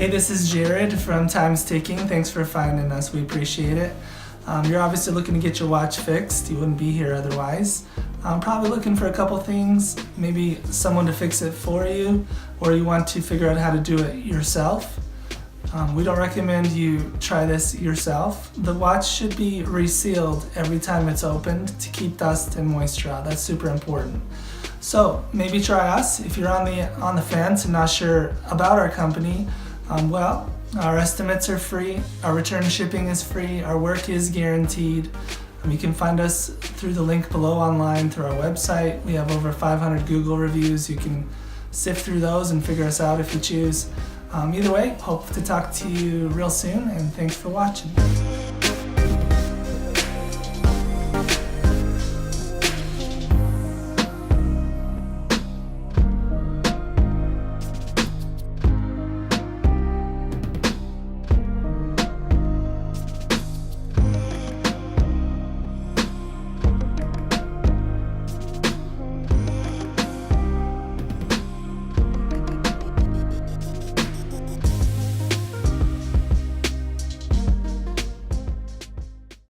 Hey, this is Jared from Time's Ticking. Thanks for finding us. We appreciate it. You're obviously looking to get your watch fixed. You wouldn't be here otherwise. Probably looking for a couple things, maybe someone to fix it for you, or you want to figure out how to do it yourself. We don't recommend you try this yourself. The watch should be resealed every time it's opened to keep dust and moisture out. That's super important. So maybe try us. If you're on the fence and not sure about our company, well, our estimates are free, our return shipping is free, our work is guaranteed. You can find us through the link below online through our website. We have over 500 Google reviews. You can sift through those and figure us out if you choose. Either way, hope to talk to you real soon, and thanks for watching.